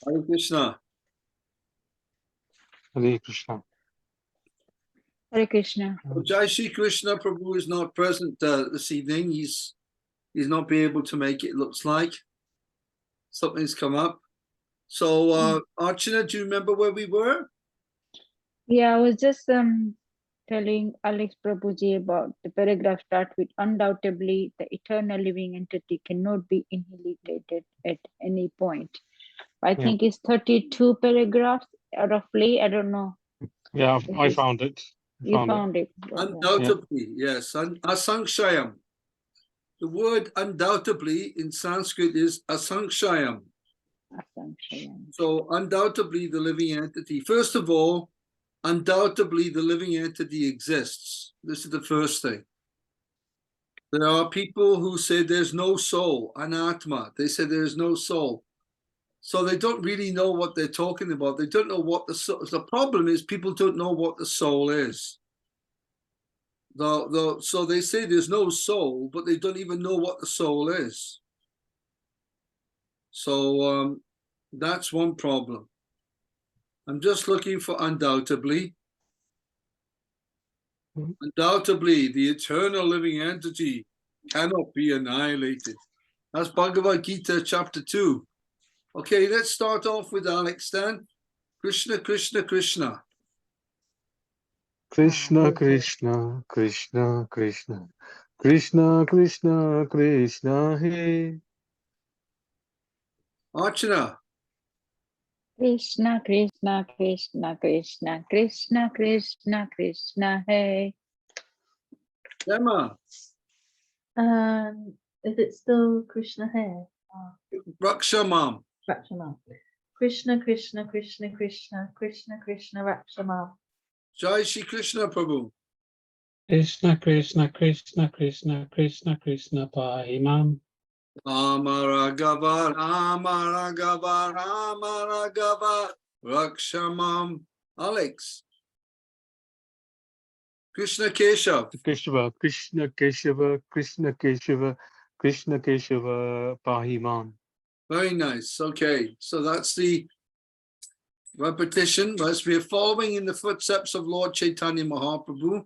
Hare Krishna. Hare Krishna. Hare Krishna. Well, Jai Shri Krishna Prabhu is not present this evening. He's not be able to make it. Looks like something's come up. So, Archana, do you remember where we were? Yeah, I was just telling Alex Prabhuji about the paragraph start with undoubtedly the eternal living entity cannot be inherited at any point. I think it's 32 paragraphs roughly. I don't know. Yeah, I found it. You found it. Undoubtedly, yes. Asankshayam. The word undoubtedly in Sanskrit is asankshayam. So undoubtedly the living entity. First of all, undoubtedly the living entity exists. This is the first thing. There are people who say there's no soul, anatma. They say there's no soul. So they don't really know what they're talking about. They don't know what the soul is. The problem is people don't know what the soul is. So they say there's no soul, but they don't even know what the soul is. So that's one problem. I'm just looking for undoubtedly. Undoubtedly, the eternal living entity cannot be annihilated. That's Bhagavad Gita chapter 2. Okay, let's start off with Alex then. Krishna, Krishna, Krishna. Krishna, Krishna, Krishna, Krishna, Krishna, Krishna, Krishna, Hey. Archana. Krishna, Krishna, Krishna, Krishna, Krishna, Krishna, Krishna, Hey. Emma. Is it still Krishna here? Rakshamam. Rakshamam. Krishna, Krishna, Krishna, Krishna, Krishna, Krishna, Rakshamam. Jai Shri Krishna Prabhu. Krishna, Krishna, Krishna, Krishna, Krishna, Krishna, Pahimam. Amaragava, Amaragava, Amaragava, Rakshamam. Alex. Krishna Keshav. Keshava, Krishna, Keshava, Krishna, Keshava, Krishna, Keshava, Pahimam. Very nice. Okay, so that's the repetition. As we are following in the footsteps of Lord Chaitanya Mahaprabhu,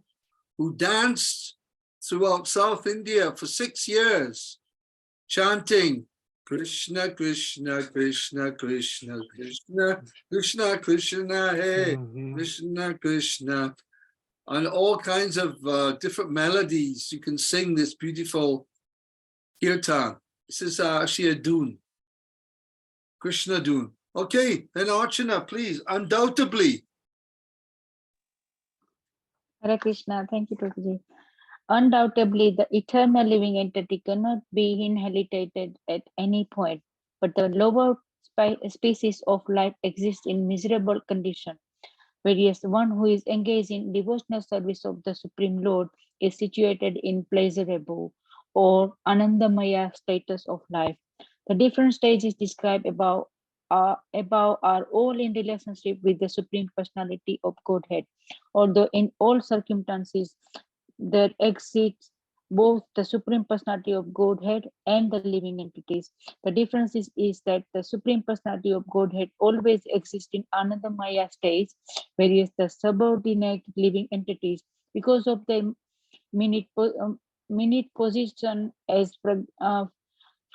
who danced throughout South India for 6 years, chanting Krishna, Krishna, Krishna, Krishna, Krishna, Krishna, Krishna, hey, Krishna, Krishna, and all kinds of different melodies. You can sing this beautiful kirtan. This is actually a dune, Krishna dune. Okay, then Archana, please, undoubtedly. Hare Krishna, thank you, Prabhuji. Undoubtedly, the eternal living entity cannot be inherited at any point, but the lower species of life exists in miserable condition, whereas one who is engaged in devotional service of the Supreme Lord is situated in pleasurable or Anandamaya status of life. The different stages described above are all in relationship with the Supreme Personality of Godhead, although in all circumstances there exists both the Supreme Personality of Godhead and the living entities. The difference is that the Supreme Personality of Godhead always exists in Anandamaya states, whereas the subordinate living entities, because of their minute position as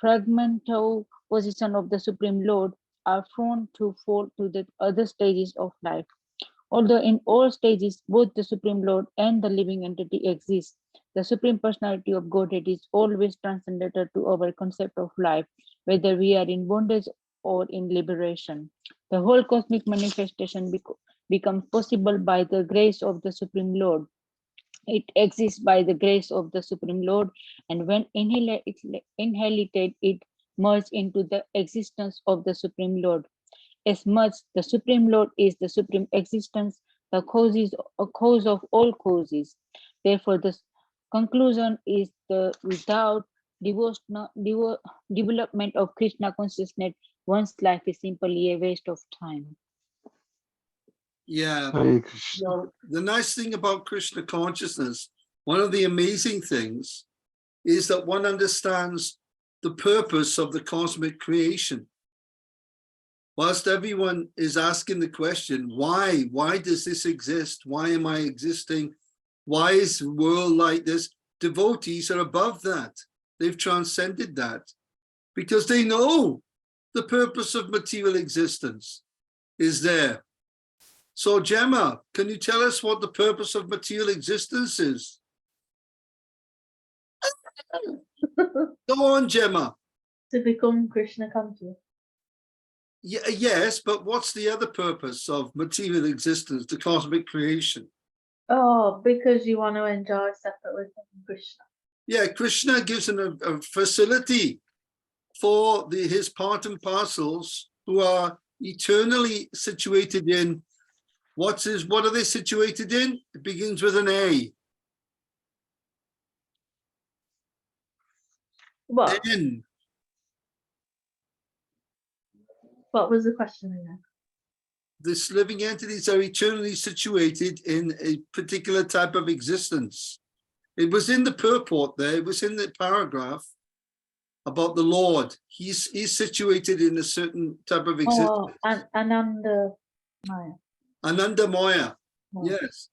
fragmental position of the Supreme Lord, are prone to fall to the other stages of life. Although in all stages, both the Supreme Lord and the living entity exist, the Supreme Personality of Godhead is always transcendental to our concept of life, whether we are in bondage or in liberation. The whole cosmic manifestation becomes possible by the grace of the Supreme Lord. It exists by the grace of the Supreme Lord, and when inherited, it merged into the existence of the Supreme Lord. As much the Supreme Lord is the supreme existence, the cause is a cause of all causes. Therefore, the conclusion is the without development of Krishna consciousness, one's life is simply a waste of time. Yeah, the nice thing about Krishna consciousness, one of the amazing things, is that one understands the purpose of the cosmic creation. whilst everyone is asking the question, why does this exist? Why am I existing? Why is the world like this? Devotees are above that. They've transcended that because they know the purpose of material existence is there. So Gemma, can you tell us what the purpose of material existence is? Go on, Gemma. To become Krishna conscious. Yeah, yes, but what's the other purpose of material existence, the cosmic creation? Oh, because you want to enjoy separately from Krishna. Yeah, Krishna gives a facility for his part and parcels who are eternally situated in, what are they situated in? It begins with an A. What? N. What was the question again? This living entities are eternally situated in a particular type of existence. It was in the purport there, it was in the paragraph about the Lord. He's situated in a certain type of existence. Oh, Ananda Maya. Ananda Maya, Oh. yes.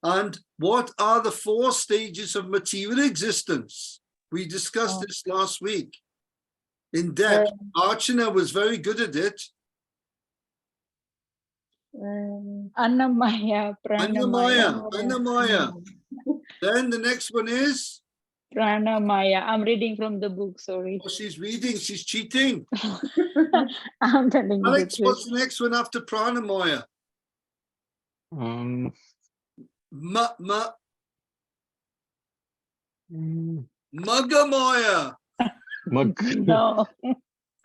And what are the 4 stages of material existence? We discussed this last week in depth. Archana was very good at it. Annamaya, Pranamaya. Annamaya. Then the next one is? Pranamaya. I'm reading from the book, sorry. Oh, she's reading, she's cheating. I'm telling you the Alex, truth. what's the next one after Pranamaya? Magamaya. No.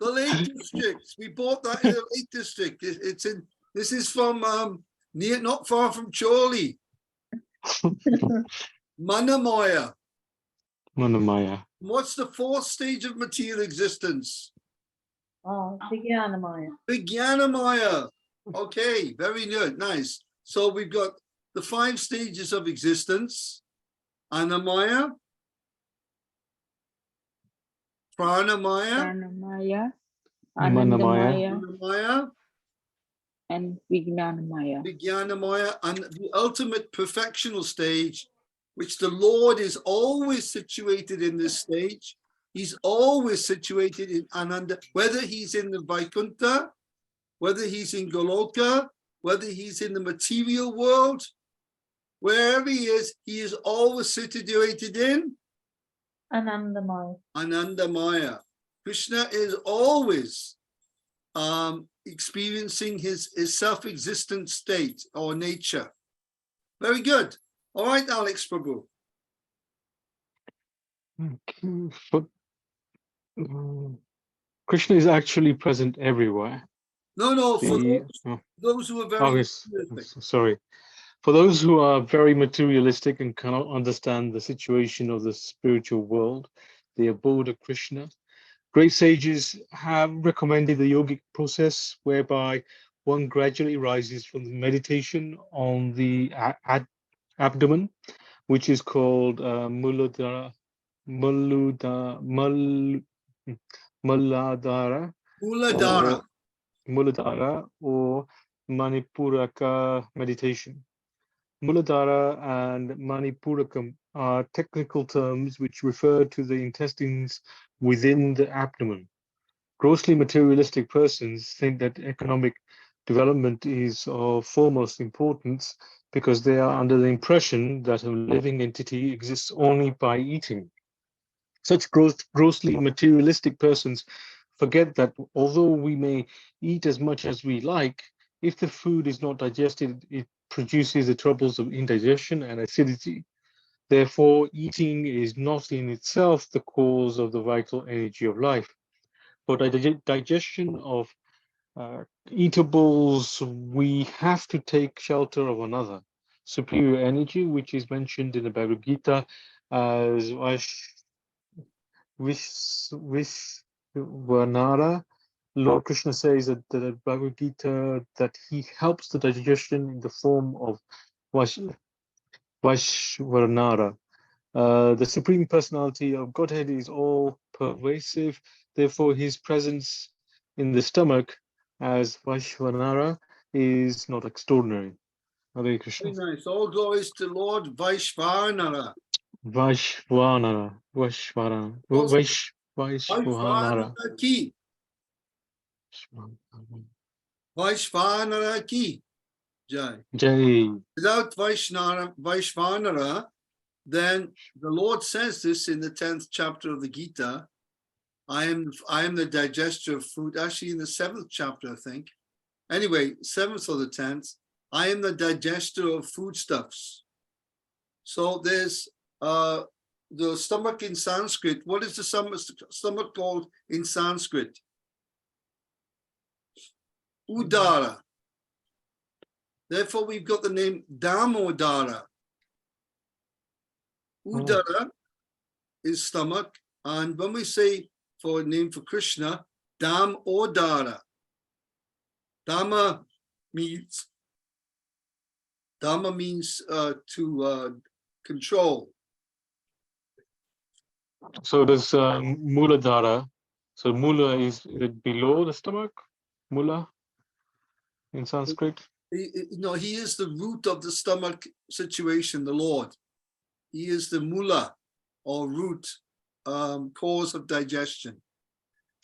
The Lake District. We bought that in the Lake District. It's in. This is from not far from Chorley. Manamaya. Manamaya. What's the 4th stage of material existence? Oh, Vijnana Maya. Vijnanamaya. Okay, very good, nice. So we've got the 5 stages of existence: Annamaya, Pranamaya, Pranamaya, Manamaya. Anandamaya, and Vijnanamaya. Vijnanamaya, and the ultimate perfectional stage, which the Lord is always situated in this stage. He's always situated in Ananda, whether he's in the Vaikuntha, whether he's in Goloka, whether he's in the material world, wherever he is always situated in Ananda Maya. Anandamaya. Krishna is always experiencing his self-existent state or nature. Very good. All right, Alex Prabhu. Okay. Krishna is actually present everywhere. No, for The- those who are very Oh, yes. Sorry. For those who are very materialistic and cannot understand the situation of the spiritual world, the abode of Krishna, great sages have recommended the yogic process whereby one gradually rises from the meditation on the abdomen, which is called Muladhara, Muladhara. Muladhara or Manipuraka meditation. Muladhara and Manipurakam are technical terms which refer to the intestines within the abdomen. Grossly materialistic persons think that economic development is of foremost importance because they are under the impression that a living entity exists only by eating. Such grossly materialistic persons forget that although we may eat as much as we like, if the food is not digested, it produces the troubles of indigestion and acidity. Therefore, eating is not in itself the cause of the vital energy of life. For digestion of eatables, we have to take shelter of another superior energy, which is mentioned in the Bhagavad Gita as Vishvanara. Lord Krishna says that the Bhagavad Gita that he helps the digestion in the form of Vishvanara. The Supreme Personality of Godhead is all pervasive. Therefore, his presence in the stomach as Vaishvanara is not extraordinary. Hare Very Krishna. nice. All glories to Lord Vaishvanara. Vaishvanara. Vaishvanara. Also, Vaishvanara. Vaishvanara ki. Vaishvanara ki. Jai. Jai. Without Vaishvanara, then the Lord says this in the 10th chapter of the Gita. I am the digester of food. Actually, in the 7th chapter, I think. Anyway, 7th or the 10th. I am the digester of foodstuffs. So there's the stomach in Sanskrit. What is the stomach called in Sanskrit? Udara. Therefore, we've got the name Damodara. Udara is stomach. And when we say for a name for Krishna, Damodara. Dhamma means to control. So does Muladhara. So Mula is it below the stomach? Mula in Sanskrit? He is the root of the stomach situation, the Lord. He is the mula or root cause of digestion.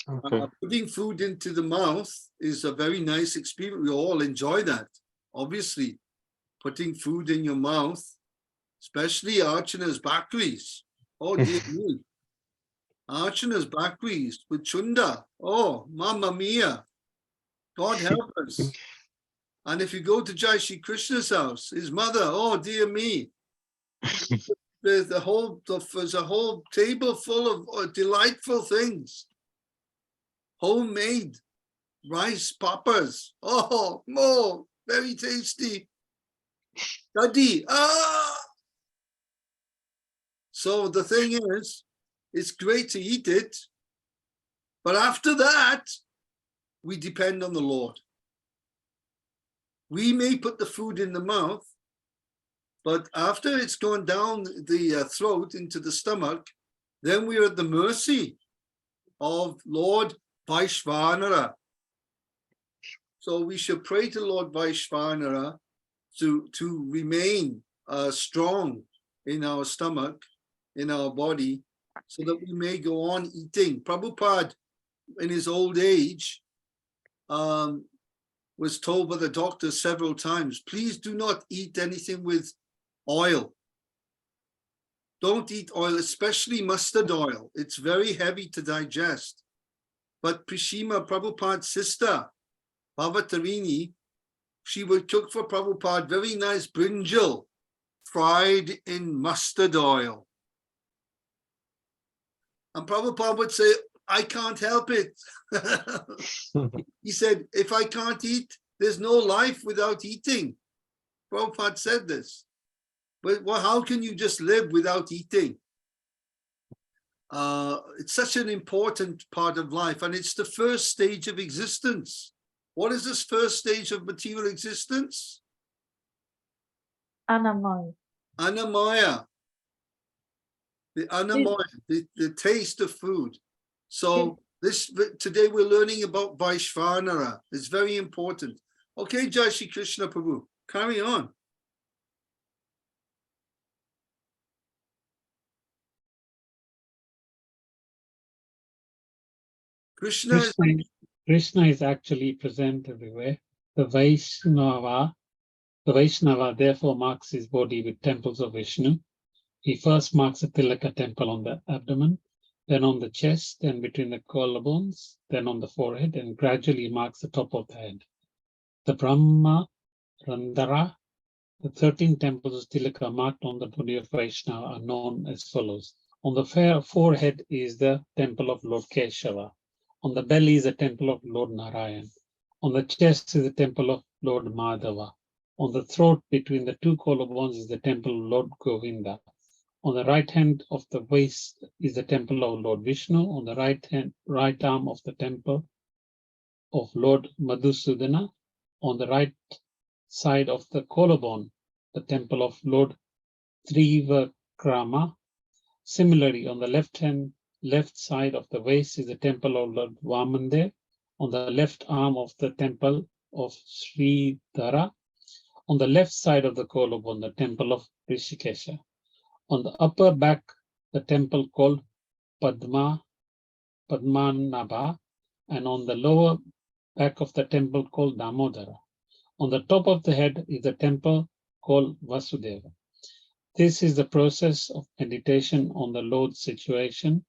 Okay. Putting food into the mouth is a very nice experience. We all enjoy that. Obviously, putting food in your mouth, especially Archana's bakris. Oh, dear me. Archana's bakris with chunda. Oh, mamma mia. God help us. And if you go to Jai Shri Krishna's house, his mother, oh, dear me. There's a whole table full of delightful things. Homemade rice poppers. Oh, more, very tasty. Daddy, So the thing is, it's great to eat it, but after that, we depend on the Lord. We may put the food in the mouth, but after it's gone down the throat into the stomach, then we are at the mercy of Lord Vaishvanara. So we should pray to Lord Vaishvanara to remain strong in our stomach, in our body, so that we may go on eating. Prabhupada, in his old age, was told by the doctor several times, please do not eat anything with oil. Don't eat oil, especially mustard oil. It's very heavy to digest. But Prishima, Prabhupada's sister, Bhavatarini, she would cook for Prabhupada very nice brinjal, fried in mustard oil. And Prabhupada would say, I can't help it. He said, if I can't eat, there's no life without eating. Prabhupada said this. But well, how can you just live without eating? It's such an important part of life, and it's the first stage of existence. What is this first stage of material existence? Anamaya. Anamaya. The anamaya, the taste of food. So today we're learning about Vaishvanara. It's very important. Okay, Jai Shri Krishna Prabhu, carry on. Krishna is actually present everywhere. The Vaishnava therefore marks his body with temples of Vishnu. He first marks a Tilaka temple on the abdomen, then on the chest, then between the collarbones, then on the forehead, and gradually marks the top of the head. The Brahma Randhara, the 13 temples of Tilaka marked on the body of Vaishnava are known as follows. On the forehead is the temple of Lord Keshava. On the belly is the temple of Lord Narayan. On the chest is the temple of Lord Madhava. On the throat between the two collarbones is the temple of Lord Govinda. On the right hand of the waist is the temple of Lord Vishnu. On the right arm of the temple of Lord Madhusudana. On the right side of the collarbone, the temple of Lord Trivikrama. Similarly, on the left side of the waist is the temple of Lord Vamandev. on the left arm of the temple of Sridhara, on the left side of the collarbone, the temple of Rishikesha. On the upper back, the temple called Padmanabha, and on the lower back of the temple called Damodara. On the top of the head is the temple called Vasudeva. This is the process of meditation on the Lord's situation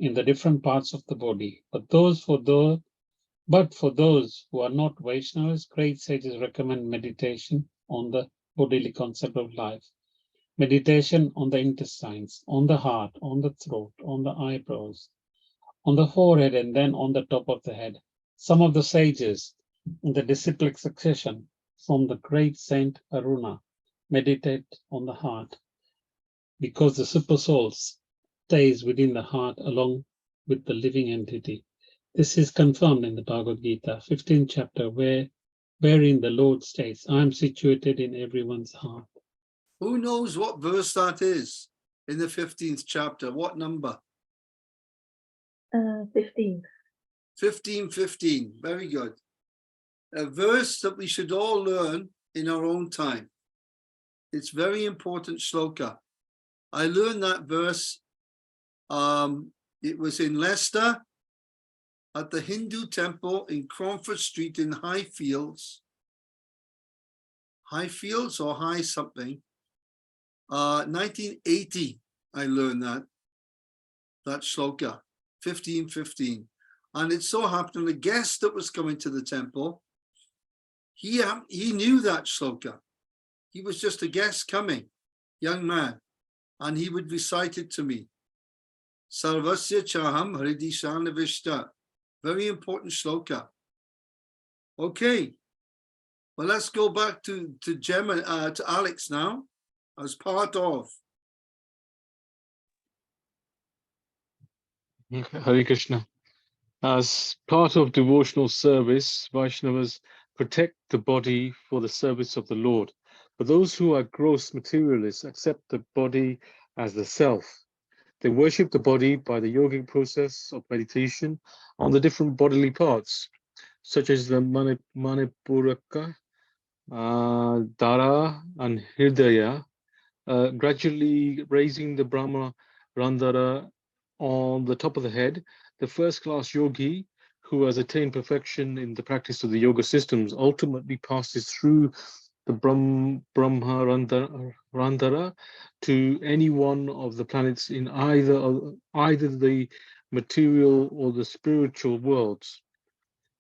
in the different parts of the body. But for those who are not Vaishnavas, great sages recommend meditation on the bodily concept of life. Meditation on the intestines, on the heart, on the throat, on the eyebrows, on the forehead, and then on the top of the head. Some of the sages in the disciplic succession from the great Saint Aruna meditate on the heart, because the super soul stays within the heart along with the living entity. This is confirmed in the Bhagavad Gita, 15th chapter, wherein the Lord states, I am situated in everyone's heart. Who knows what verse that is in the 15th chapter? What number? 15. 15. Very good. A verse that we should all learn in our own time. It's very important shloka. I learned that verse. It was in Leicester at the Hindu temple in Cromford Street in Highfields. Highfields or High something. 1980, I learned that shloka, 15. And it so happened the guest that was coming to the temple, he knew that shloka. He was just a guest coming, young man, and he would recite it to me. Sarvasya Chaham Hridishana Vishta. Very important shloka. Okay, well, let's go back to Gemma, to Alex now, as part of. Hare Krishna. As part of devotional service, Vaishnavas protect the body for the service of the Lord. But those who are gross materialists accept the body as the self. They worship the body by the yogic process of meditation on the different bodily parts, such as the Manipuraka, Dara, and Hridaya, gradually raising the Brahma Randhara on the top of the head. The first-class yogi who has attained perfection in the practice of the yoga systems ultimately passes through the Brahma Randhara to any one of the planets in either the material or the spiritual worlds.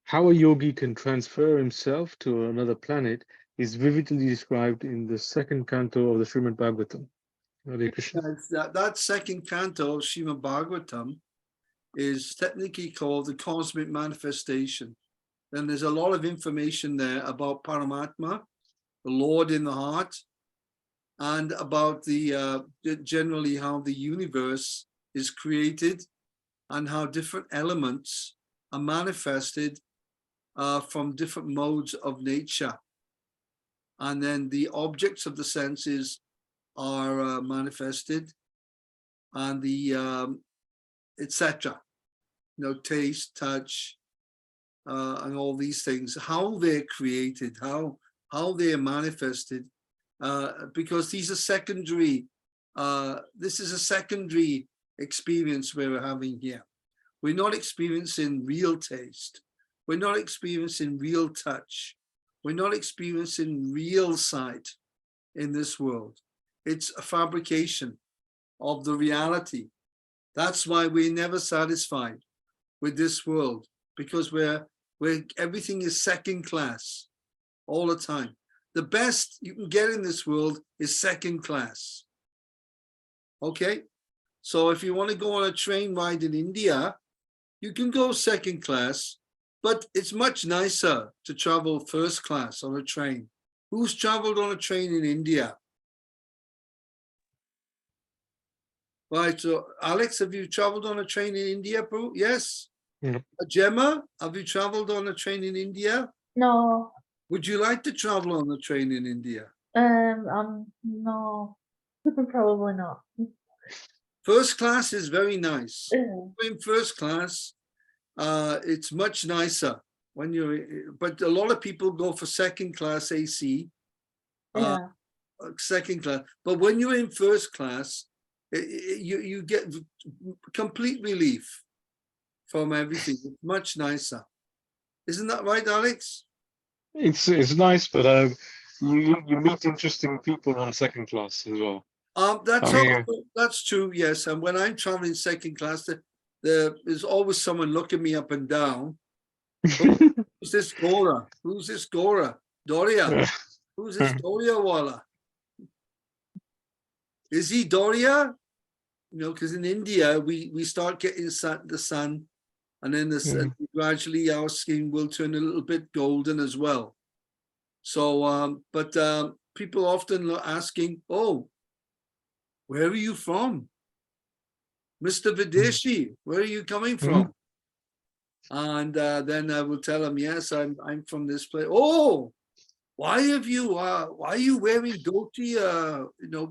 How a yogi can transfer himself to another planet is vividly described in the second canto of the Srimad Bhagavatam. Hare Krishna. That second canto of Srimad Bhagavatam is technically called the Cosmic Manifestation. And there's a lot of information there about Paramatma, the Lord in the heart, and about the generally how the universe is created and how different elements are manifested from different modes of nature. And then the objects of the senses are manifested, and the etc. Taste, touch, and all these things, how they're created, how they're manifested, because these are secondary. This is a secondary experience we're having here. We're not experiencing real taste. We're not experiencing real touch. We're not experiencing real sight in this world. It's a fabrication of the reality. That's why we're never satisfied with this world, because everything is second class all the time. The best you can get in this world is second class. Okay? So if you want to go on a train ride in India, you can go second class, but it's much nicer to travel first class on a train. Who's traveled on a train in India? Right, so Alex, have you traveled on a train in India, bro? Yes? Yep. Gemma, have you traveled on a train in India? No. Would you like to travel on a train in India? No. Probably not. First class is very nice. Yeah. In first class, it's much nicer when you're, but a lot of people go for second class AC, Yeah. second class. But when you're in first class, you get complete relief from everything. It's much nicer. Isn't that right, Alex? It's nice, but you meet interesting people on second class as well. That's I mean, also, that's true, yes. And when I'm traveling second class, there's always someone looking me up and down. Who's this Gora? Who's this Gora? Doria. Who's this Doria Wala? Is he Doria? You know, because in India we start getting the sun, and then gradually our skin will turn a little bit golden as well. So, people often are asking, "Oh, where are you from, Mr. Videshi? Where are you coming from?" And then I will tell them, "Yes, I'm from this place." "Oh, why are you wearing dhoti? You know,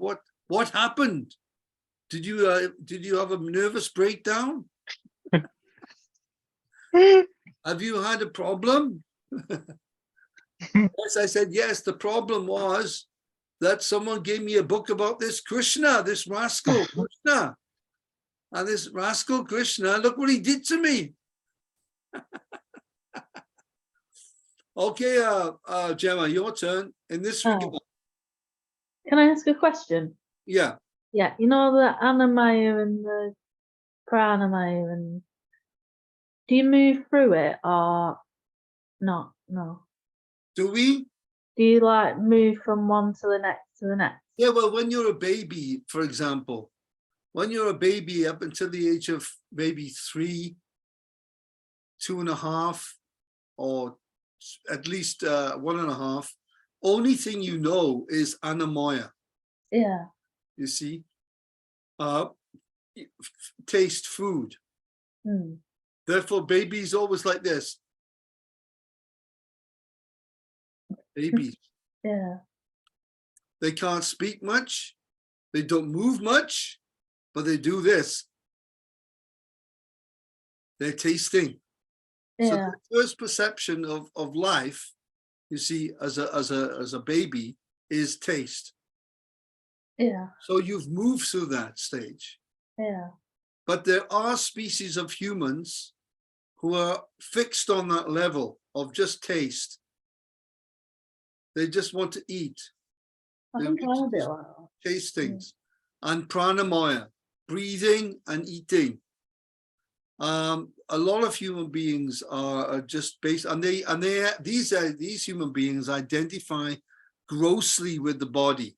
what happened? Did you have a nervous breakdown? Have you had a problem?" Yes, I said, yes, the problem was that someone gave me a book about this Krishna, this rascal Krishna. And this rascal Krishna, look what he did to me. Okay, Gemma, your turn. In this regard, Can I ask a question? yeah. Yeah, you know the Annamaya and the Pranamaya, and do you move through it or not? No. Do we? Do you like move from one to the next to the next? Yeah, well, when you're a baby, for example, when you're a baby up until the age of maybe 3, 2.5, or at least 1.5, only thing you know is Annamaya. Yeah. You see, taste food. Hmm. Therefore, babies always like this. Babies. Yeah. They can't speak much. They don't move much, but they do this. They're tasting. So Yeah. the first perception of life, you see, as a baby, is taste. Yeah. So you've moved through that stage. Yeah. But there are species of humans who are fixed on that level of just taste. They just want to eat. I They think want I'm a to bit like that. taste things. And pranamaya, breathing and eating. A lot of human beings are just based, and these human beings identify grossly with the body,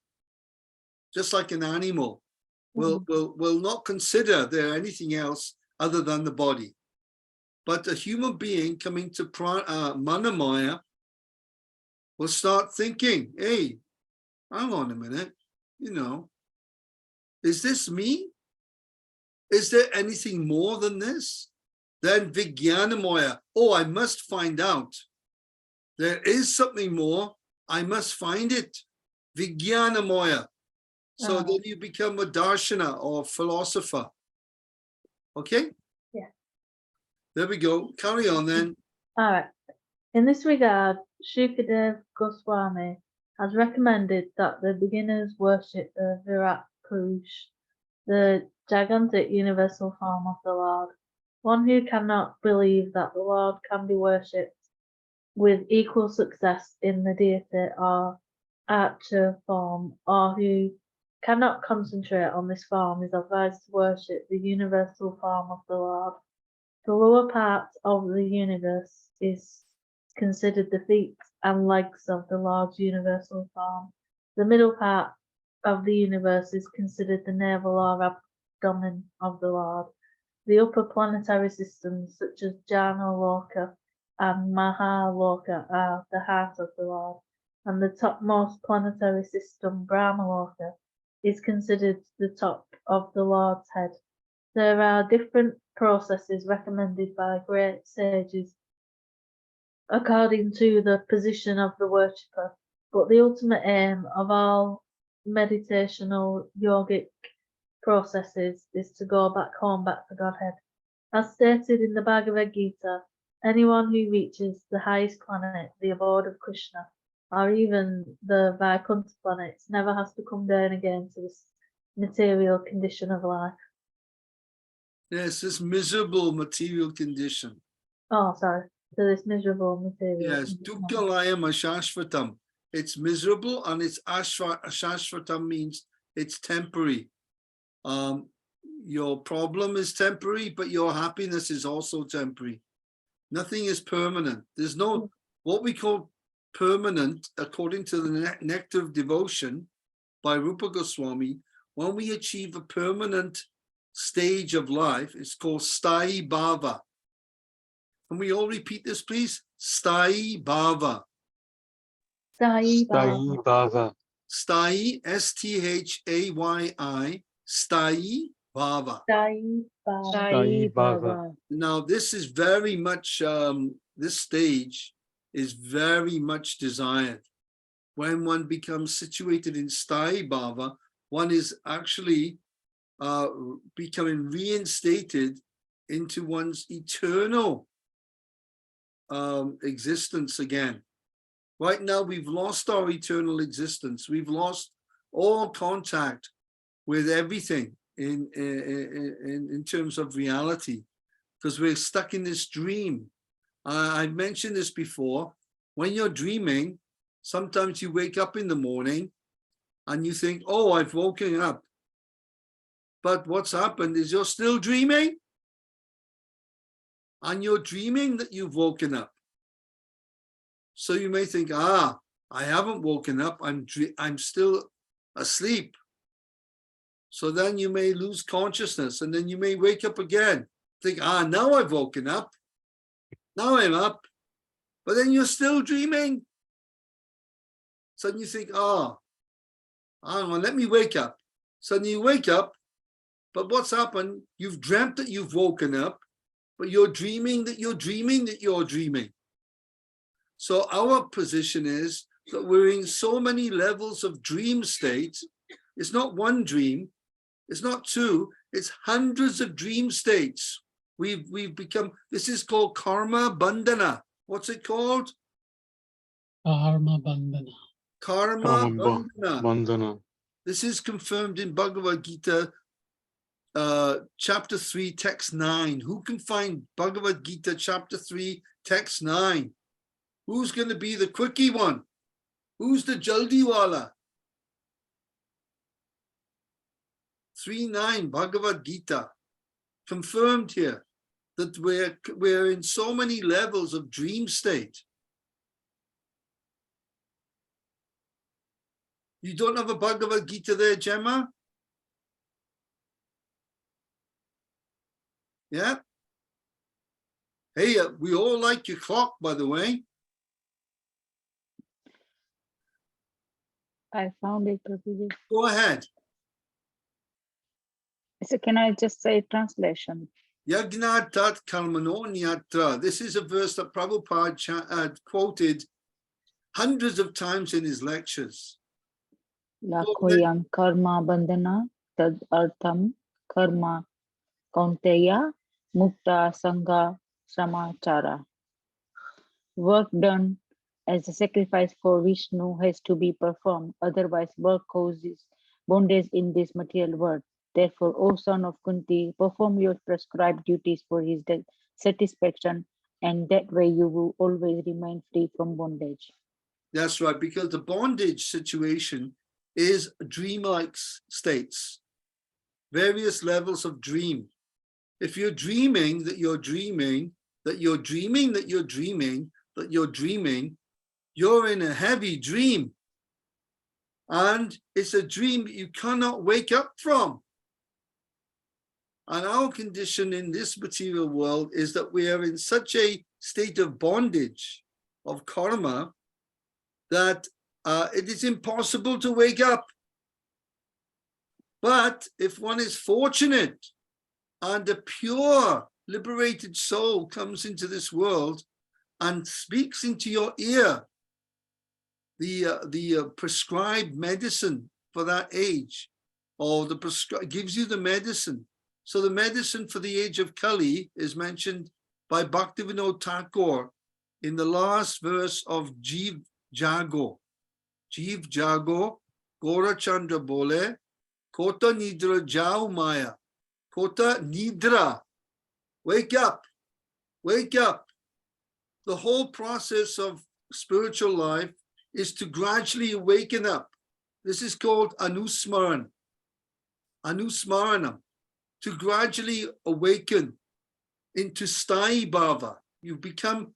just like an animal will not consider they're anything else other than the body. But a human being coming to manamaya will start thinking, hey, hang on a minute, you know, is this me? Is there anything more than this? Then Vijnanamoya, oh, I must find out. There is something more. I must find it. Vijnanamoya. So then you become a darshana or philosopher. Okay? Yeah. There we go. Carry on then. All right. In this regard, Shukadev Goswami has recommended that the beginners worship the Virat Purush, the gigantic universal form of the Lord. One who cannot believe that the Lord can be worshipped with equal success in the deity or archer form, or who cannot concentrate on this form, is advised to worship the universal form of the Lord. The lower part of the universe is considered the feet and legs of the Lord's universal form. The middle part of the universe is considered the navel or abdomen of the Lord. The upper planetary systems, such as Jana Loka and Mahaloka, are the heart of the Lord, and the topmost planetary system, Brahmaloka, is considered the top of the Lord's head. There are different processes recommended by great sages according to the position of the worshipper, but the ultimate aim of all meditational yogic processes is to go back home, back to Godhead. As stated in the Bhagavad Gita, anyone who reaches the highest planet, the abode of Krishna, or even the Vaikuntha planets, never has to come down again to this material condition of life. Yes, this miserable material condition. Oh, sorry, to this miserable material Yes, condition. dukkhalayam ashashvatam. It's miserable and it's ashashvatam means it's temporary. Your problem is temporary, but your happiness is also temporary. Nothing is permanent. There's no, what we call permanent, according to the Nectar of Devotion by Rupa Goswami, when we achieve a permanent stage of life, it's called Sthayi Bhava. Can we all repeat this, please? Sthayi Bhava. Sthayi Sthayi Bhava. Sthayi, S-T-H-A-Y-I, Sthayi Bhava. Sthayi Bhava. Sthayi Bhava. Now, this is very much, this stage is very much desired. When one becomes situated in Sthayi Bhava, one is actually becoming reinstated into one's eternal existence again. Right now, we've lost our eternal existence. We've lost all contact with everything in terms of reality, because we're stuck in this dream. I've mentioned this before. When you're dreaming, sometimes you wake up in the morning and you think, oh, I've woken up. But what's happened is you're still dreaming. And you're dreaming that you've woken up. So you may think, I haven't woken up. I'm still asleep. So then you may lose consciousness and then you may wake up again. Think, now I've woken up. Now I'm up. But then you're still dreaming. So you think, hang on, let me wake up. So then you wake up, but what's happened? You've dreamt that you've woken up, but you're dreaming that you're dreaming that you're dreaming. So our position is that we're in so many levels of dream states. It's not one dream, it's not two, it's hundreds of dream states. We've become, this is called karma bandhana. What's it called? Karma bandhana. Karma bandhana. Bandhana. This is confirmed in Bhagavad Gita, chapter 3, text 9. Who can find Bhagavad Gita, chapter 3, text 9? Who's going to be the quickie one? Who's the jaldiwala? 3:9 Bhagavad Gita. Confirmed here that we're in so many levels of dream state. You don't have a Bhagavad Gita there, Gemma? Yeah? Hey, we all like your clock, by the way. I found it. Prabhuji. Go ahead. So can I just say translation? Yagna tat kalmano nyatra. This is a verse that Prabhupada quoted hundreds of times in his lectures. Lakhoyam karma bandhana tad artham karma kaunteya mukta sangha samachara. Work done as a sacrifice for Vishnu has to be performed, otherwise work causes bondage in this material world. Therefore, O son of Kunti, perform your prescribed duties for his satisfaction, and that way you will always remain free from bondage. That's right, because the bondage situation is dreamlike states, various levels of dream. If you're dreaming that you're dreaming, that you're dreaming, that you're dreaming, that you're dreaming, you're in a heavy dream. And it's a dream that you cannot wake up from. And our condition in this material world is that we are in such a state of bondage, of karma, that it is impossible to wake up. But if one is fortunate and a pure, liberated soul comes into this world and speaks into your ear the prescribed medicine for that age, or gives you the medicine. So the medicine for the age of Kali is mentioned by Bhaktivinoda Thakur in the last verse of Jeev Jago. Jeev Jago, Gora Chandra Bole, Kota Nidra Jao Maya. Kota Nidra. Wake up. Wake up. The whole process of spiritual life is to gradually waken up. This is called Anusmaran. Anusmaranam. To gradually awaken into Sthai Bhava. You become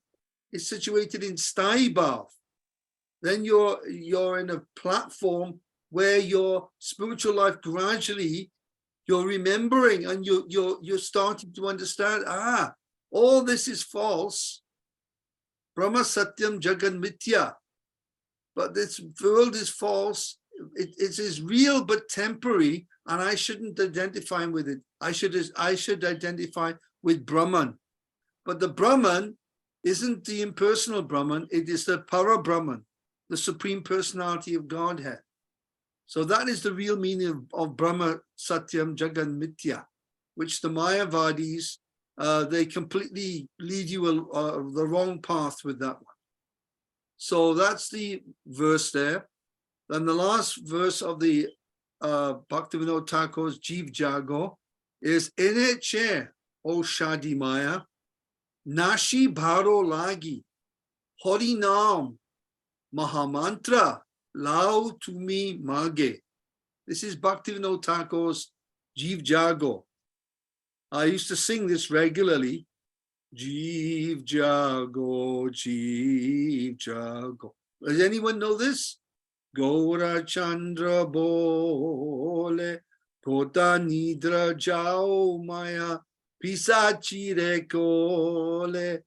situated in Sthai Bhava. Then you're in a platform where your spiritual life gradually, you're remembering and you're starting to understand, all this is false. Brahma Satyam Jagan Mithya. But this world is false. It is real but temporary, and I shouldn't identify with it. I should identify with Brahman. But the Brahman isn't the impersonal Brahman, it is the Para Brahman, the Supreme Personality of Godhead. So that is the real meaning of Brahma Satyam Jagan Mithya, which the Mayavadis, they completely lead you the wrong path with that one. So that's the verse there. Then the last verse of the Bhaktivinoda Thakur's Jeev Jago is Ene che o Shadi Maya Nashi Bharo Lagi Hari Naam Mahamantra Lao Tumi Mage. This is Bhaktivinoda Thakur's Jeev Jago. I used to sing this regularly. Jeev Jago, Jeev Jago. Does anyone know this? Gaura Chandra Bole, Kota Nidra Jao Maya, Pisachi Rekole.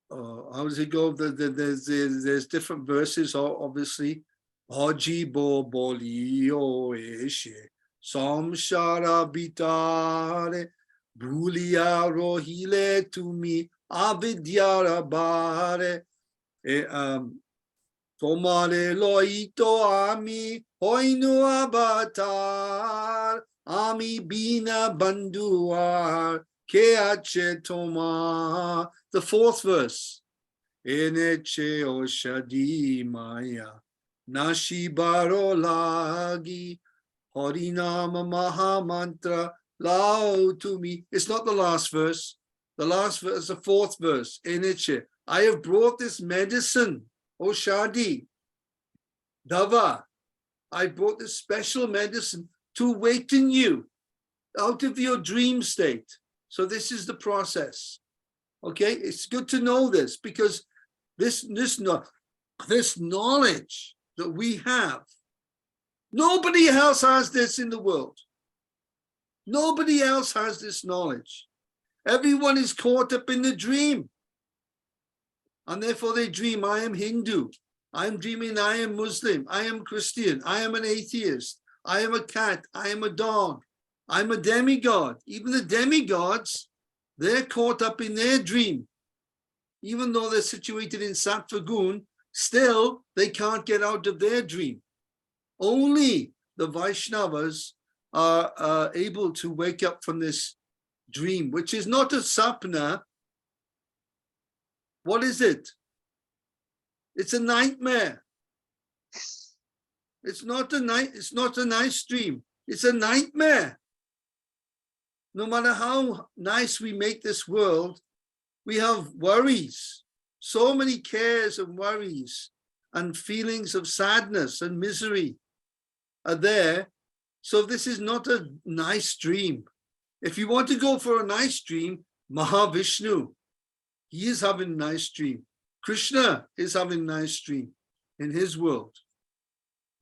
How does it go? There's different verses, obviously. Haji Bo Bolio Eshe. Samshara bitare bhuliya rohile tumi avidyara bare tomare loito ami hoinu avatar ami bina banduar ke ache toma. The fourth verse. Eneche oshadi maya nashi baro lagi Harinama Maha Mantra Lao to me. It's not the last verse. The last verse, the fourth verse. Eniche. I have brought this medicine, O Shadi, Dava. I brought this special medicine to awaken you out of your dream state. So this is the process. Okay, it's good to know this because this knowledge that we have. Nobody else has this in the world. Nobody else has this knowledge. Everyone is caught up in the dream. And therefore they dream, I am Hindu. I am dreaming, I am Muslim. I am Christian. I am an atheist. I am a cat. I am a dog. I'm a demigod. Even the demigods, they're caught up in their dream. Even though they're situated in Sattva Gun, still they can't get out of their dream. Only the Vaishnavas are able to wake up from this dream, which is not a sapna. What is it? It's a nightmare. It's not a nice dream. It's a nightmare. No matter how nice we make this world, we have worries, so many cares and worries and feelings of sadness and misery are there. So this is not a nice dream. If you want to go for a nice dream, Mahavishnu, he is having a nice dream. Krishna is having a nice dream in his world.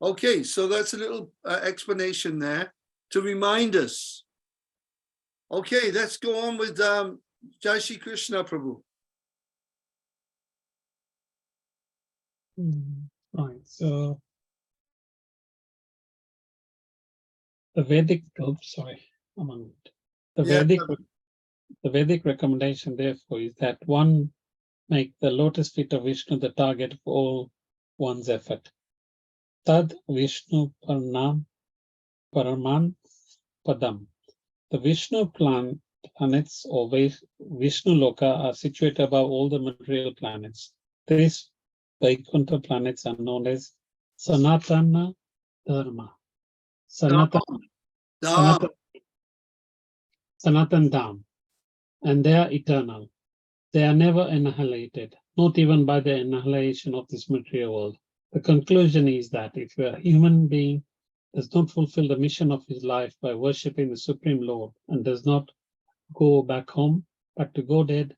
Okay, so that's a little explanation there to remind us. Okay, let's go on with Jai Shri Krishna Prabhu. Right, so the Vedic, the Vedic recommendation therefore is that one make the lotus feet of Vishnu the target of all one's effort. Tad Vishnu Paraman Padam. The Vishnu planets or Vishnu Loka are situated above all the material planets. These Vaikuntha planets are known as Sanatana Dharma. Sanatan Dham, and they are eternal. They are never annihilated, not even by the annihilation of this material world. The conclusion is that if a human being does not fulfill the mission of his life by worshipping the Supreme Lord and does not go back home, but to go dead,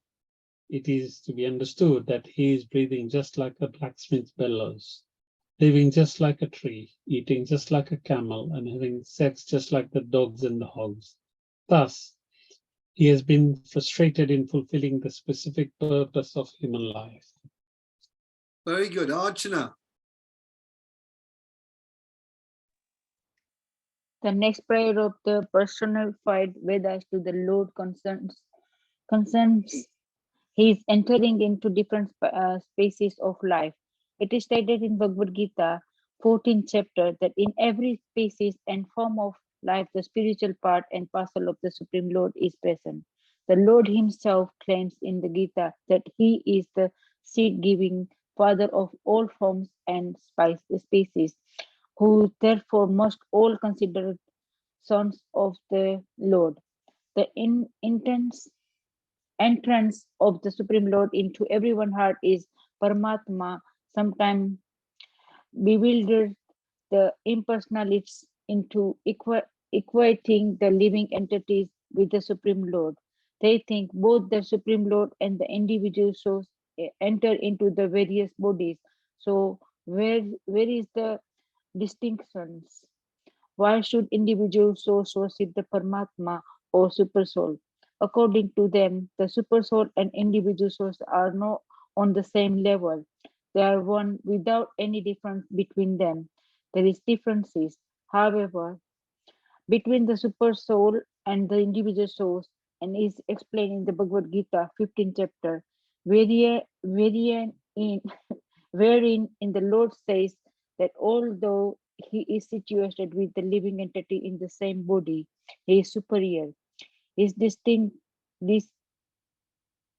it is to be understood that he is breathing just like a blacksmith's bellows, living just like a tree, eating just like a camel, and having sex just like the dogs and the hogs. Thus, he has been frustrated in fulfilling the specific purpose of human life. Very good. Archana. The next prayer of the personified Vedas to the Lord concerns his entering into different spaces of life. It is stated in Bhagavad Gita, 14th chapter, that in every species and form of life, the spiritual part and parcel of the Supreme Lord is present. The Lord himself claims in the Gita that he is the seed-giving father of all forms and species, who therefore must all consider sons of the Lord. The entrance of the Supreme Lord into everyone's heart is Paramatma, sometimes bewildered the impersonalists into equating the living entities with the Supreme Lord. They think both the Supreme Lord and the individual souls enter into the various bodies. So where is the distinctions? Why should individual souls worship the Paramatma or Super Soul? According to them, the Super Soul and individual souls are not on the same level. They are one without any difference between them. There is differences, however, between the Super Soul and the individual souls, and is explained in the Bhagavad Gita, 15th chapter, wherein the Lord says that although he is situated with the living entity in the same body, he is superior. He is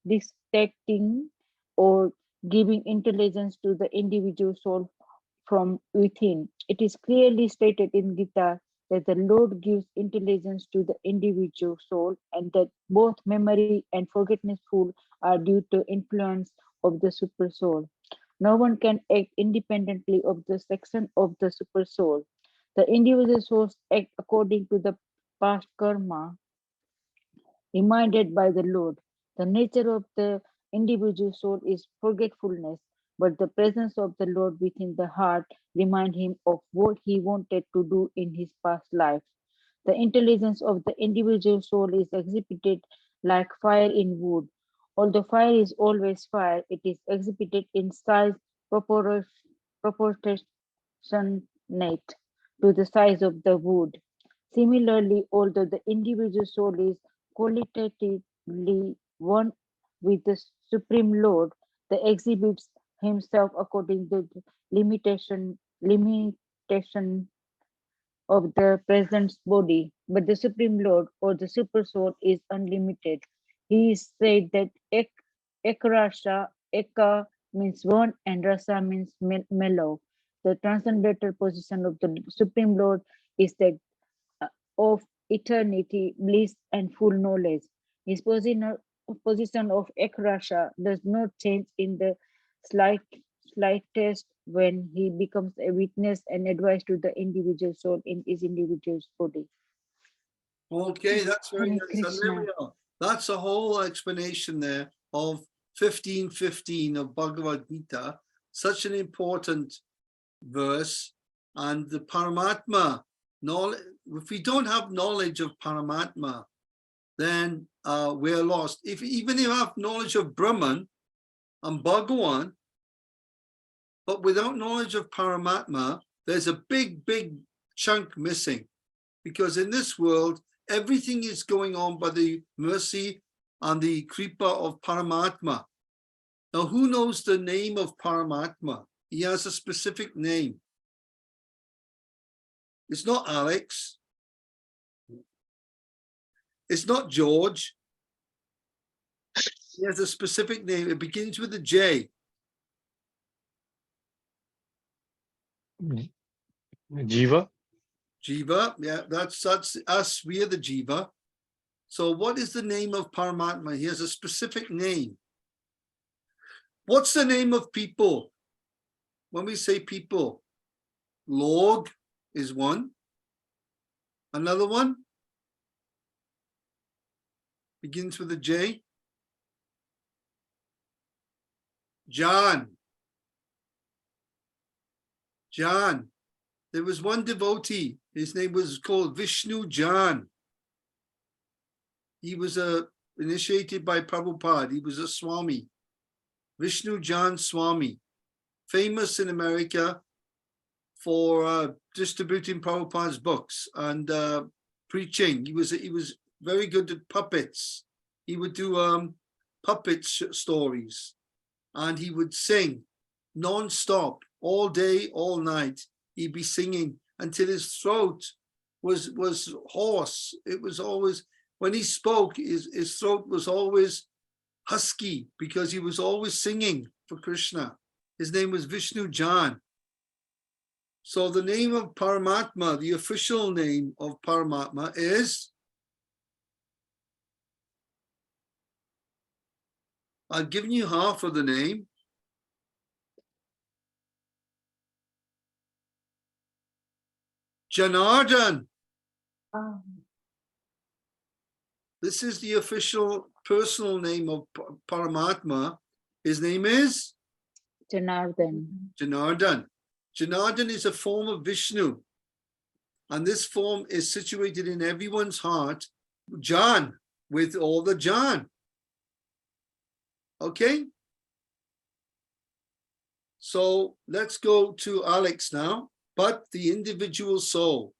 distracting or giving intelligence to the individual soul from within. It is clearly stated in Gita that the Lord gives intelligence to the individual soul, and that both memory and forgetfulness are due to influence of the super soul. No one can act independently of the section of the super soul. The individual souls act according to the past karma reminded by the Lord. The nature of the individual soul is forgetfulness, but the presence of the Lord within the heart reminds him of what he wanted to do in his past life. The intelligence of the individual soul is exhibited like fire in wood. Although fire is always fire, it is exhibited in size proportionate to the size of the wood. Similarly, although the individual soul is qualitatively one with the Supreme Lord, the exhibits himself according to the limitation of the present body, but the Supreme Lord or the Super Soul is unlimited. He said that Ekarasa, Eka means one and Rasa means mellow. The transcendental position of the Supreme Lord is that of eternity, bliss, and full knowledge. His position of Ekrasha does not change in the slightest when he becomes a witness and advice to the individual soul in his individual body. Okay, that's very Hare nice. And there Krishna. we are. That's a whole explanation there of 15:15 of Bhagavad Gita. Such an important verse. And the Paramatma, knowledge, if we don't have knowledge of Paramatma, then we're lost. Even if you have knowledge of Brahman and Bhagawan, but without knowledge of Paramatma, there's a big chunk missing. Because in this world, everything is going on by the mercy and the kripa of Paramatma. Now, who knows the name of Paramatma? He has a specific name. It's not Alex. It's not George. He has a specific name. It begins with a J. Jiva. Jiva. Yeah, that's us. We are the Jiva. So what is the name of Paramatma? He has a specific name. What's the name of people? When we say people, Log is one. Another one begins with a J. John. John. There was one devotee. His name was called Vishnu John. He was initiated by Prabhupada. He was a Swami. Vishnu John Swami. Famous in America for distributing Prabhupada's books and preaching. He was very good at puppets. He would do puppet stories, and he would sing non-stop all day, all night. He'd be singing until his throat was hoarse. It was always, when he spoke, his throat was always husky because he was always singing for Krishna. His name was Vishnu John. So the name of Paramatma, the official name of Paramatma is, I've given you half of the name. Janardhan. This is the official personal name of Paramatma. His name is? Janardhan. Janardhan. Janardhan is a form of Vishnu. And this form is situated in everyone's heart. Jan, with all the Jan. Okay? So let's go to Alex now. But the individual soul.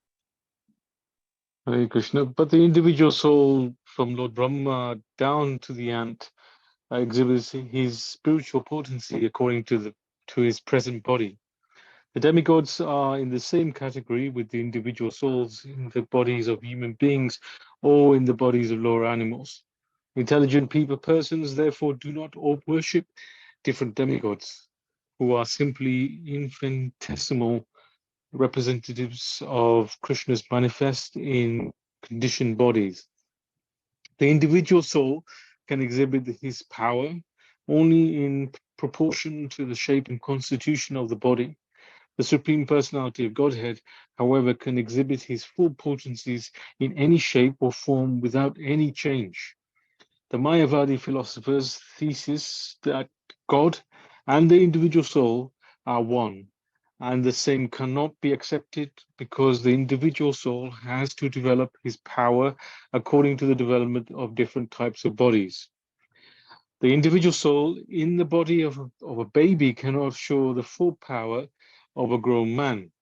Hare Krishna. But the individual soul from Lord Brahma down to the ant exhibits his spiritual potency according to his present body. The demigods are in the same category with the individual souls in the bodies of human beings or in the bodies of lower animals. Intelligent persons therefore do not worship different demigods, who are simply infinitesimal representatives of Krishna's manifest in conditioned bodies. The individual soul can exhibit his power only in proportion to the shape and constitution of the body. The Supreme Personality of Godhead, however, can exhibit his full potencies in any shape or form without any change. The Mayavadi philosophers' thesis that God and the individual soul are one and the same cannot be accepted because the individual soul has to develop his power according to the development of different types of bodies. The individual soul in the body of a baby cannot show the full power of a grown man,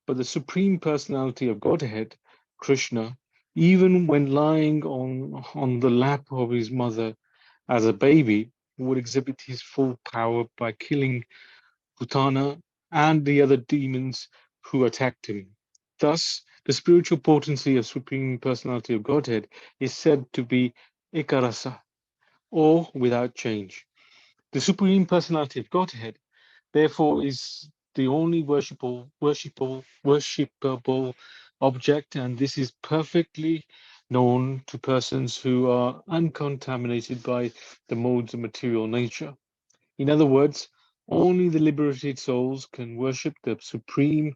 but the Supreme Personality of Godhead, Krishna, even when lying on the lap of his mother as a baby, would exhibit his full power by killing Putana and the other demons who attacked him. Thus, the spiritual potency of Supreme Personality of Godhead is said to be Ekarasa, or without change. The Supreme Personality of Godhead, therefore, is the only worshipable object, and this is perfectly known to persons who are uncontaminated by the modes of material nature. In other words, only the liberated souls can worship the Supreme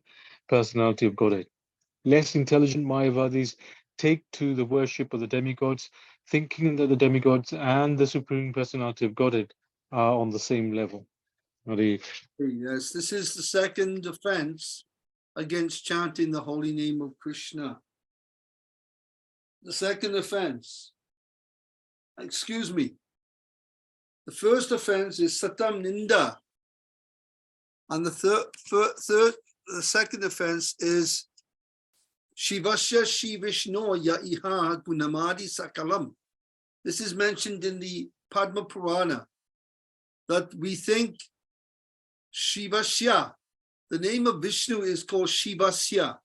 Personality of Godhead. Less intelligent Mayavadis take to the worship of the demigods, thinking that the demigods and the Supreme Personality of Godhead are on the same level. Yes, this is the second offense against chanting the holy name of Krishna. The second offense, excuse me, the first offense is Satam Ninda. And the second offense is Shivasya Shivishno Ya Iha Gunamadi Sakalam. This is mentioned in the Padma Purana, that we think Shivasya, the name of Vishnu is called Shivasya,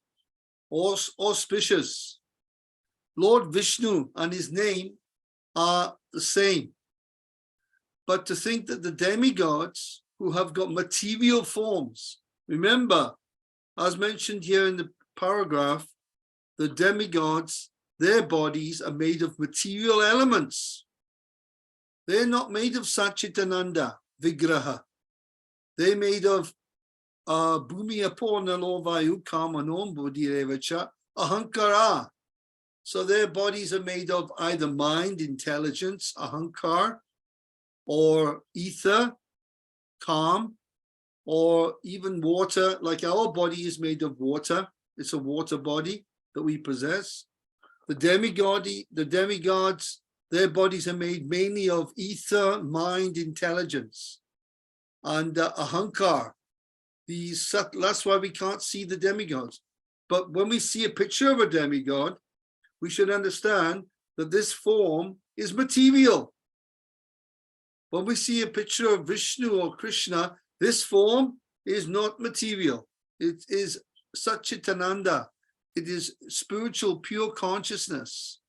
auspicious. Lord Vishnu and his name are the same. But to think that the demigods who have got material forms, remember, as mentioned here in the paragraph, the demigods, their bodies are made of material elements. They're not made of Satchitananda, Vigraha. They're made of Bhumi Apurna Lovayu Kamanom Bodhirevacha Ahankara. So their bodies are made of either mind, intelligence, Ahankar, or ether, calm, or even water, like our body is made of water. It's a water body that we possess. The demigods, their bodies are made mainly of ether, mind, intelligence, and ahankar. That's why we can't see the demigods. But when we see a picture of a demigod, we should understand that this form is material. When we see a picture of Vishnu or Krishna, this form is not material. It is Satchitananda. It is spiritual, pure consciousness,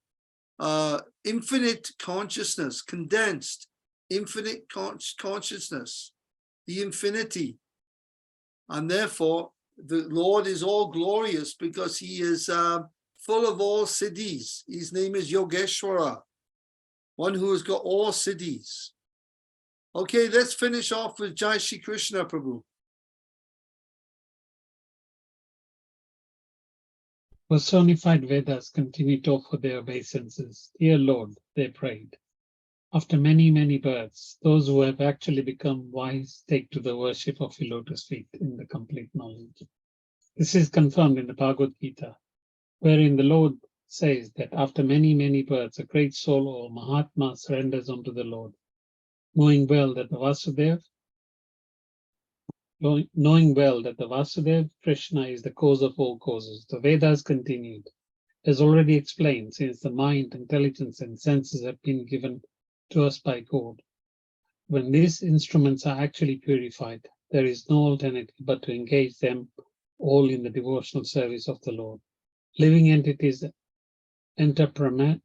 infinite consciousness, condensed, infinite consciousness, the infinity. And therefore, the Lord is all glorious because he is full of all siddhis. His name is Yogeshwara, one who has got all siddhis. Okay, let's finish off with Jai Shri Krishna, Prabhu. Personified Vedas continue to offer their obeisances. Dear Lord, they prayed. After many, many births, those who have actually become wise take to the worship of your lotus feet in the complete knowledge. This is confirmed in the Bhagavad Gita, wherein the Lord says that after many, many births, a great soul or Mahatma surrenders unto the Lord, knowing well that the Vasudev Krishna is the cause of all causes. The Vedas continued, as already explained, since the mind, intelligence, and senses have been given to us by God. When these instruments are actually purified, there is no alternative but to engage them all in the devotional service of the Lord. Living entities' entrapment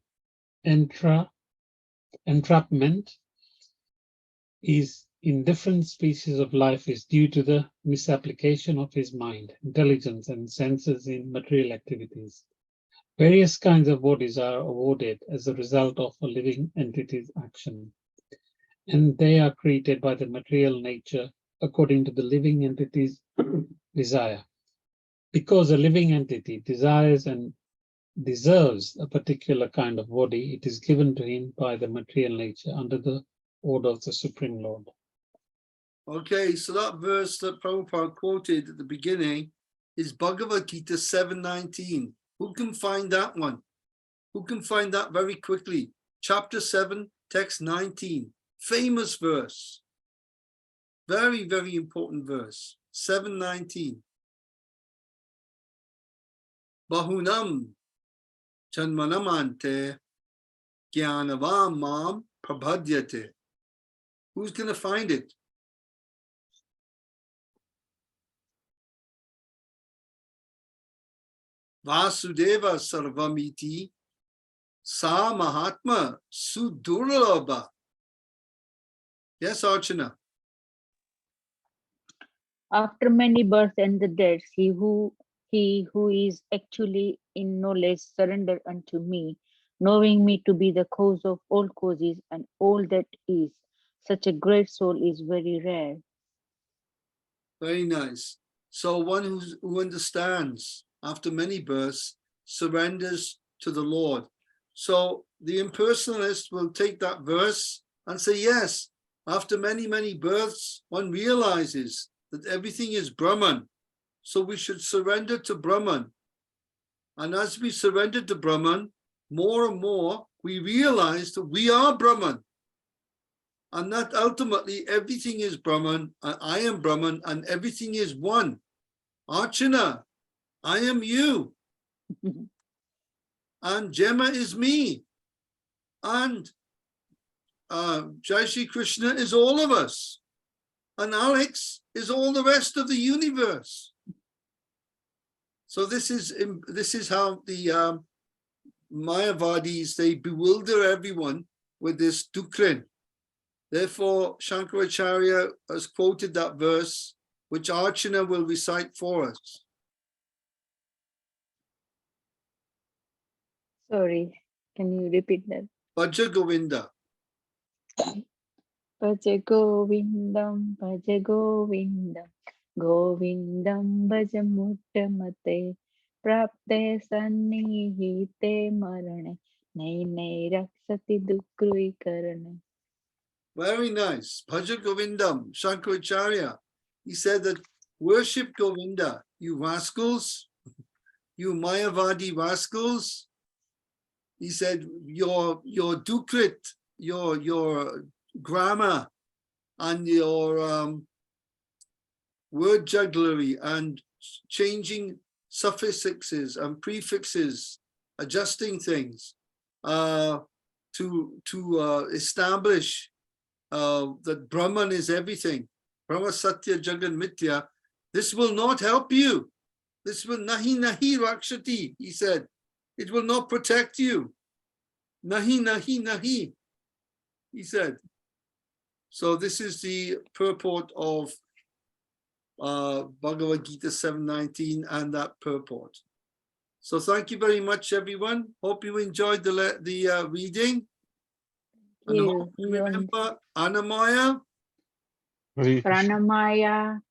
is in different species of life is due to the misapplication of his mind, intelligence, and senses in material activities. Various kinds of bodies are awarded as a result of a living entity's action, and they are created by the material nature according to the living entity's desire. Because a living entity desires and deserves a particular kind of body, it is given to him by the material nature under the order of the Supreme Lord. Okay, so that verse that Prabhupada quoted at the beginning is Bhagavad Gita 7:19. Who can find that one? Who can find that very quickly? Chapter 7, text 19. Famous verse. Very, very important verse. 7:19. Bahunam Chanmanamante Gyanavam Mam Prabhadyate. Who's going to find it? Vasudeva Sarvamiti Sa Mahatma Sudurlabha. Yes, Archana. After many births and the deaths, he who is actually in knowledge surrendered unto me, knowing me to be the cause of all causes and all that is. Such a great soul is very rare. Very nice. So one who understands after many births surrenders to the Lord. So the impersonalist will take that verse and say, yes, after many, many births, one realizes that everything is Brahman. So we should surrender to Brahman. And as we surrender to Brahman, more and more, we realize that we are Brahman. And that ultimately everything is Brahman, and I am Brahman, and everything is one. Archana, I am you. And Gemma is me. And Jai Shri Krishna is all of us. And Alex is all the rest of the universe. So this is how the Mayavadis, they bewilder everyone with this Dukrin. Therefore, Shankaracharya has quoted that verse, which Archana will recite for us. Sorry, can you repeat that? Bhaja Govinda. Bhaja Govindam, Bhaja Govindam, Govindam Bhaja Muttamate, Prapte Sannihite Marane, Nay Nay Raksati Dukrui Karane. Very nice. Bhaja Govindam, Shankaracharya. He said that worship Govinda, you rascals, you Mayavadi rascals. He said your Dukrit, your grammar and your word jugglery and changing suffixes and prefixes, adjusting things to establish that Brahman is everything. Brahma Satya Jagan Mithya. This will not help you. This will nahi rakshati, he said. It will not protect you. Nahi, he said. So this is the purport of Bhagavad Gita 7:19 and that purport. So thank you very much, everyone. Hope you enjoyed the reading. And hope you remember Anamaya. Hare Krishna. Pranamaya,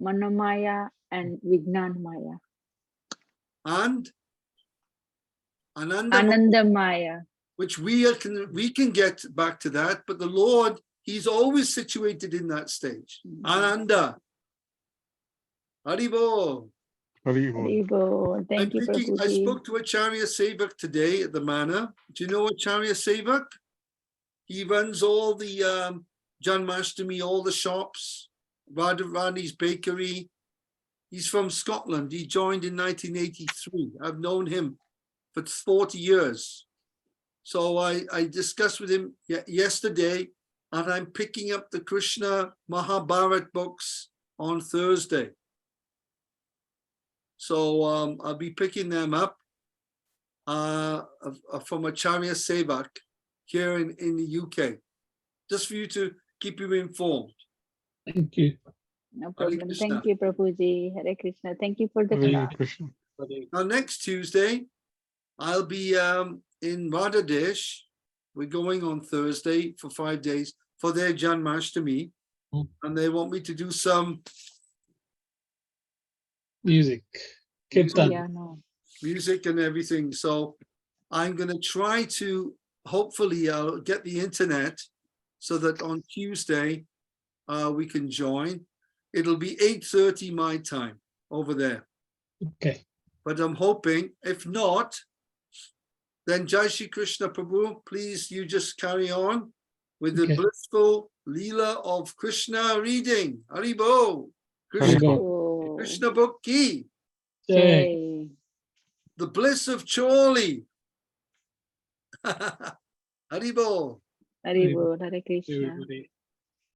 Manomaya, and Vijnanamaya. And Ananda, Anandamaya. which we can get back to that, but the Lord, he's always situated in that stage. Ananda. Haribo. Hare Bol. Haribo. Thank you, I Prabhuji. spoke to Acharya Sevak today at the Manor. Do you know Acharya Sevak? He runs all the Janmashtami, all the shops, Radharani's bakery. He's from Scotland. He joined in 1983. I've known him for 40 years. So I discussed with him yesterday, and I'm picking up the Krishna Mahabharat books on Thursday. So I'll be picking them up from Acharya Sevak here in the UK, just for you to keep you informed. Thank you. No Hare problem. Krishna. Thank you, Prabhuji. Hare Krishna. Thank you for the Hare class. Krishna. Now, next Tuesday, I'll be in Bangladesh. We're going on Thursday for 5 days for their Janmashtami, and they want me to do some Music. Kirtan. Yeah, no. music and everything. So I'm going to try to, hopefully, I'll get the internet so that on Tuesday we can join. It'll be 8:30 my time over there. Okay. But I'm hoping, if not, then Jai Shri Krishna Prabhu, please, you just carry on with the Okay. blissful Leela of Krishna reading. Haribo. Hare Krishna, Bol. Oh, Krishna book ki. Jai. Jai. The bliss of Choli. Haribo. Haribo. Hare Krishna. Everybody.